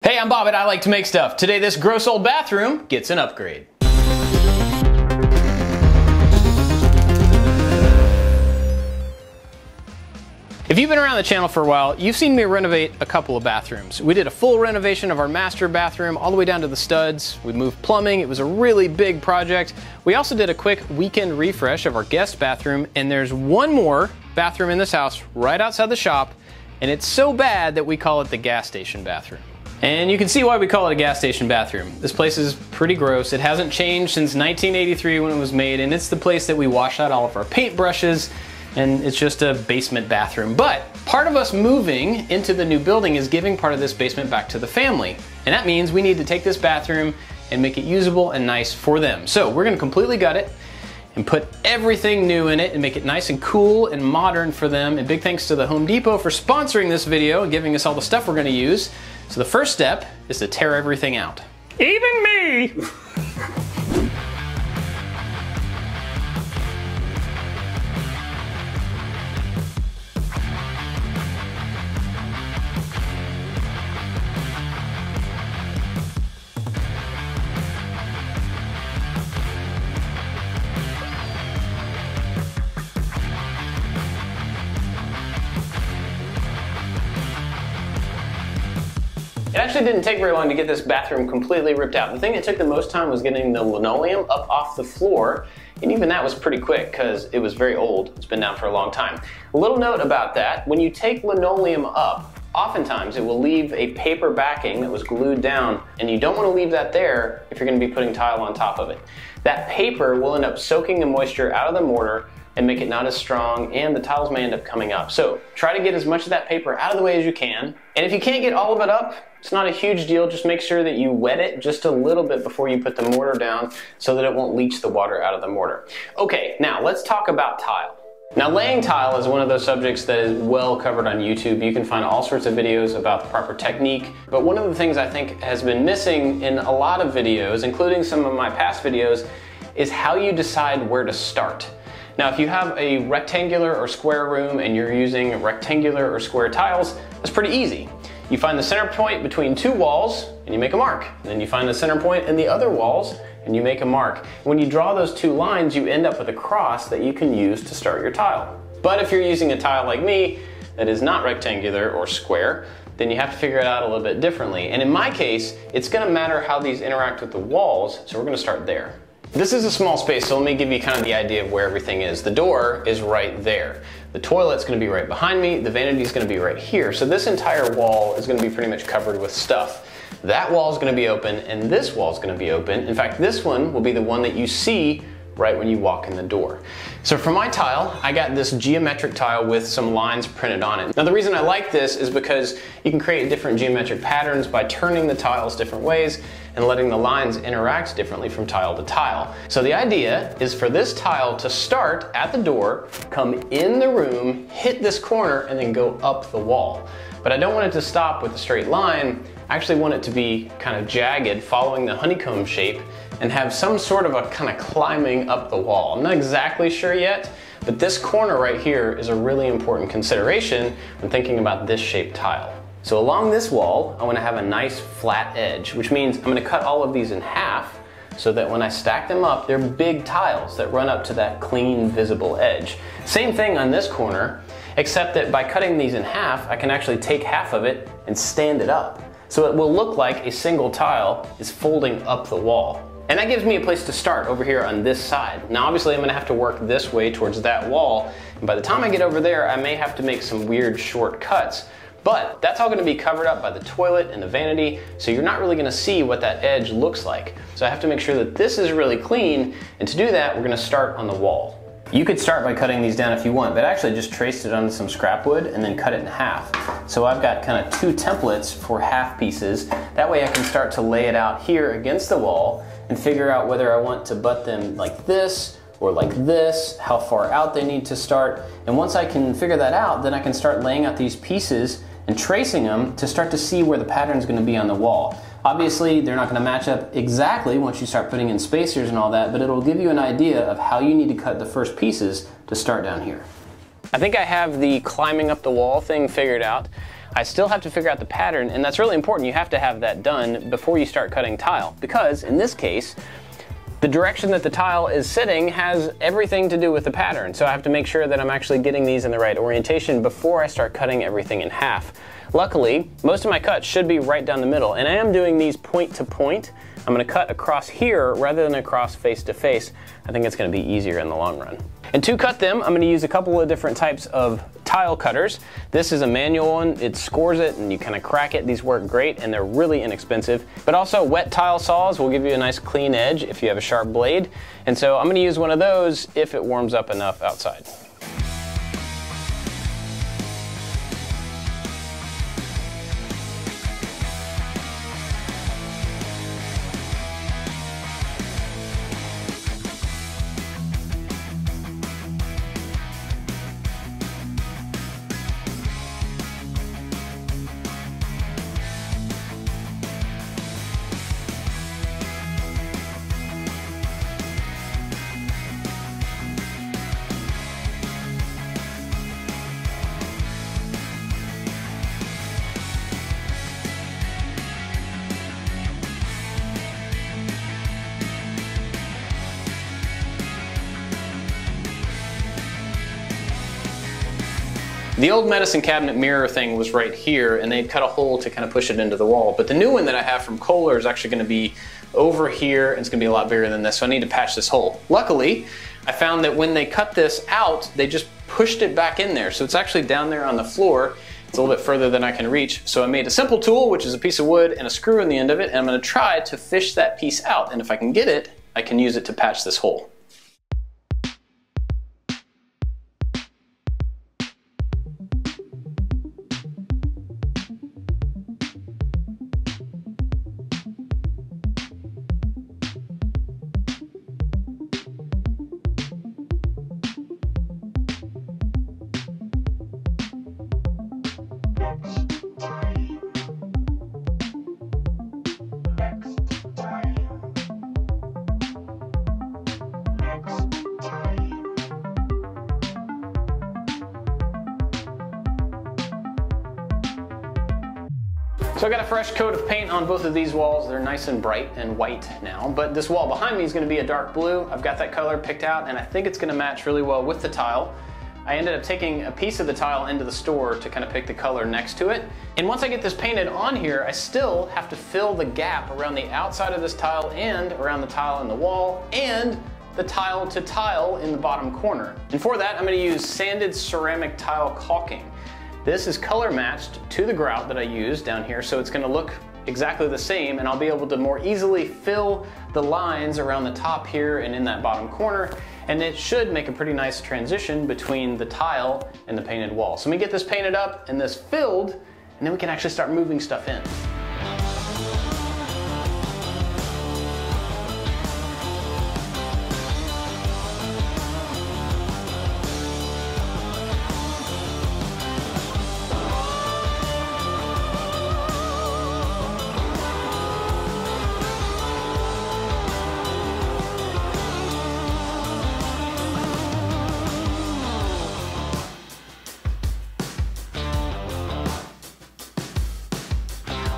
Hey, I'm Bob at I Like to Make Stuff. Today this gross old bathroom gets an upgrade. If you've been around the channel for a while, you've seen me renovate a couple of bathrooms. We did a full renovation of our master bathroom all the way down to the studs. We moved plumbing. It was a really big project. We also did a quick weekend refresh of our guest bathroom, and there's one more bathroom in this house right outside the shop, and it's so bad that we call it the gas station bathroom. And you can see why we call it a gas station bathroom. This place is pretty gross. It hasn't changed since 1983 when it was made, and it's the place that we wash out all of our paintbrushes, and it's just a basement bathroom. But part of us moving into the new building is giving part of this basement back to the family. And that means we need to take this bathroom and make it usable and nice for them. So we're gonna completely gut it and put everything new in it and make it nice and cool and modern for them. And big thanks to the Home Depot for sponsoring this video and giving us all the stuff we're gonna use. So the first step is to tear everything out. Even me! It actually didn't take very long to get this bathroom completely ripped out. The thing that took the most time was getting the linoleum up off the floor, and even that was pretty quick because it was very old. It's been down for a long time. A little note about that, when you take linoleum up, oftentimes it will leave a paper backing that was glued down, and you don't want to leave that there if you're going to be putting tile on top of it. That paper will end up soaking the moisture out of the mortar and make it not as strong, and the tiles may end up coming up. So try to get as much of that paper out of the way as you can. And if you can't get all of it up, it's not a huge deal. Just make sure that you wet it just a little bit before you put the mortar down so that it won't leach the water out of the mortar. Okay, now let's talk about tile. Now laying tile is one of those subjects that is well covered on YouTube. You can find all sorts of videos about the proper technique, but one of the things I think has been missing in a lot of videos, including some of my past videos, is how you decide where to start. Now, if you have a rectangular or square room and you're using rectangular or square tiles, that's pretty easy. You find the center point between two walls and you make a mark. And then you find the center point in the other walls and you make a mark. When you draw those two lines, you end up with a cross that you can use to start your tile. But if you're using a tile like me that is not rectangular or square, then you have to figure it out a little bit differently. And in my case, it's gonna matter how these interact with the walls, so we're gonna start there. This is a small space, so let me give you kind of the idea of where everything is. The door is right there. The toilet's gonna be right behind me. The vanity is gonna be right here. So this entire wall is gonna be pretty much covered with stuff. That wall is gonna be open, and this wall is gonna be open. In fact, this one will be the one that you see right when you walk in the door. So for my tile, I got this geometric tile with some lines printed on it. Now the reason I like this is because you can create different geometric patterns by turning the tiles different ways and letting the lines interact differently from tile to tile. So the idea is for this tile to start at the door, come in the room, hit this corner, and then go up the wall. But I don't want it to stop with a straight line. I actually want it to be kind of jagged, following the honeycomb shape, and have some sort of a kind of climbing up the wall. I'm not exactly sure yet, but this corner right here is a really important consideration when thinking about this shaped tile. So along this wall, I want to have a nice flat edge, which means I'm going to cut all of these in half so that when I stack them up, they're big tiles that run up to that clean, visible edge. Same thing on this corner, except that by cutting these in half, I can actually take half of it and stand it up. So it will look like a single tile is folding up the wall. And that gives me a place to start over here on this side. Now obviously I'm gonna have to work this way towards that wall, and by the time I get over there, I may have to make some weird shortcuts. But that's all gonna be covered up by the toilet and the vanity, so you're not really gonna see what that edge looks like. So I have to make sure that this is really clean, and to do that, we're gonna start on the wall. You could start by cutting these down if you want, but I actually just traced it onto some scrap wood and then cut it in half. So I've got kind of two templates for half pieces. That way I can start to lay it out here against the wall and figure out whether I want to butt them like this or like this, how far out they need to start. And once I can figure that out, then I can start laying out these pieces and tracing them to start to see where the pattern is going to be on the wall. Obviously, they're not going to match up exactly once you start putting in spacers and all that, but it'll give you an idea of how you need to cut the first pieces to start down here. I think I have the climbing up the wall thing figured out. I still have to figure out the pattern, and that's really important. You have to have that done before you start cutting tile, because in this case, the direction that the tile is sitting has everything to do with the pattern. So I have to make sure that I'm actually getting these in the right orientation before I start cutting everything in half. Luckily, most of my cuts should be right down the middle, and I am doing these point to point. I'm gonna cut across here rather than across face to face. I think it's gonna be easier in the long run. And to cut them, I'm gonna use a couple of different types of tile cutters. This is a manual one. It scores it and you kind of crack it. These work great and they're really inexpensive. But also wet tile saws will give you a nice clean edge if you have a sharp blade. And so I'm gonna use one of those if it warms up enough outside. The old medicine cabinet mirror thing was right here, and they'd cut a hole to kind of push it into the wall. But the new one that I have from Kohler is actually going to be over here, and it's going to be a lot bigger than this, so I need to patch this hole. Luckily, I found that when they cut this out, they just pushed it back in there. So it's actually down there on the floor. It's a little bit further than I can reach. So I made a simple tool, which is a piece of wood and a screw in the end of it, and I'm going to try to fish that piece out. And if I can get it, I can use it to patch this hole. So I got a fresh coat of paint on both of these walls. They're nice and bright and white now, but this wall behind me is going to be a dark blue. I've got that color picked out and I think it's going to match really well with the tile. I ended up taking a piece of the tile into the store to kind of pick the color next to it. And once I get this painted on here, I still have to fill the gap around the outside of this tile and around the tile in the wall and the tile to tile in the bottom corner. And for that, I'm going to use sanded ceramic tile caulking. This is color matched to the grout that I used down here, so it's going to look exactly the same, and I'll be able to more easily fill the lines around the top here and in that bottom corner, and it should make a pretty nice transition between the tile and the painted wall. So let me get this painted up and this filled, and then we can actually start moving stuff in.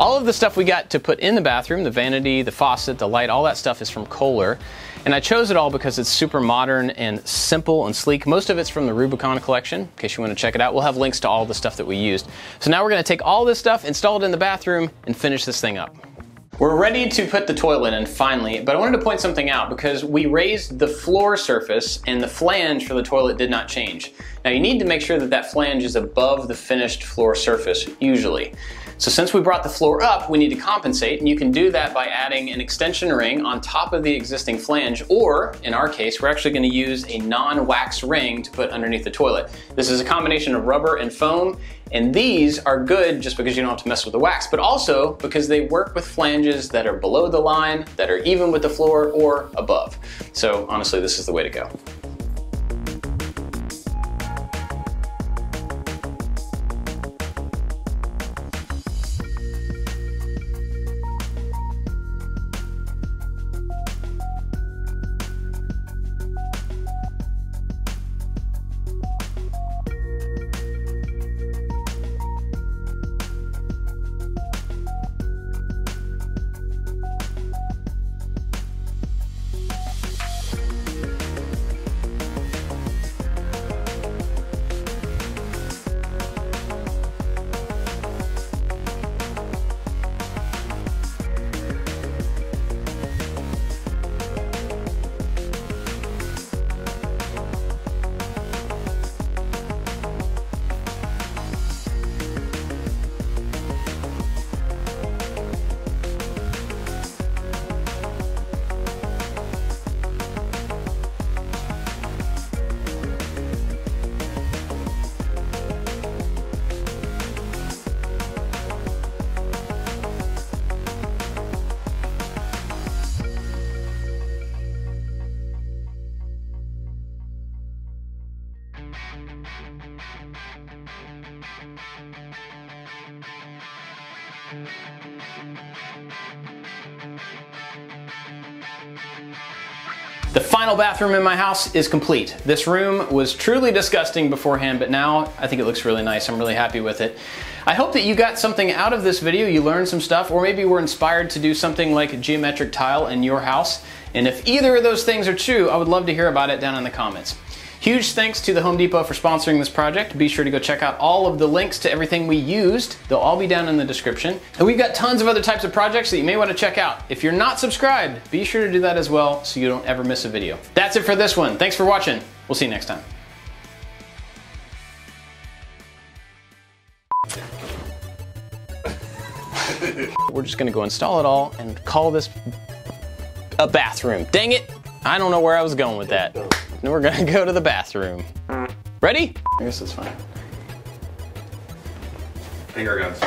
All of the stuff we got to put in the bathroom, the vanity, the faucet, the light, all that stuff is from Kohler. And I chose it all because it's super modern and simple and sleek. Most of it's from the Rubicon collection, in case you want to check it out. We'll have links to all the stuff that we used. So now we're going to take all this stuff, install it in the bathroom, and finish this thing up. We're ready to put the toilet in finally, but I wanted to point something out because we raised the floor surface and the flange for the toilet did not change. Now you need to make sure that that flange is above the finished floor surface, usually. So since we brought the floor up, we need to compensate, and you can do that by adding an extension ring on top of the existing flange, or in our case, we're actually going to use a non-wax ring to put underneath the toilet. This is a combination of rubber and foam, and these are good just because you don't have to mess with the wax, but also because they work with flanges that are below the line, that are even with the floor, or above. So honestly, this is the way to go. The final bathroom in my house is complete. This room was truly disgusting beforehand, but now I think it looks really nice. I'm really happy with it. I hope that you got something out of this video, you learned some stuff, or maybe were inspired to do something like a geometric tile in your house. And if either of those things are true, I would love to hear about it down in the comments. Huge thanks to the Home Depot for sponsoring this project. Be sure to go check out all of the links to everything we used. They'll all be down in the description. And we've got tons of other types of projects that you may want to check out. If you're not subscribed, be sure to do that as well so you don't ever miss a video. That's it for this one. Thanks for watching. We'll see you next time. We're just gonna go install it all and call this a bathroom. Dang it! I don't know where I was going with that. And we're gonna go to the bathroom. Ready? I guess that's fine. Finger guns.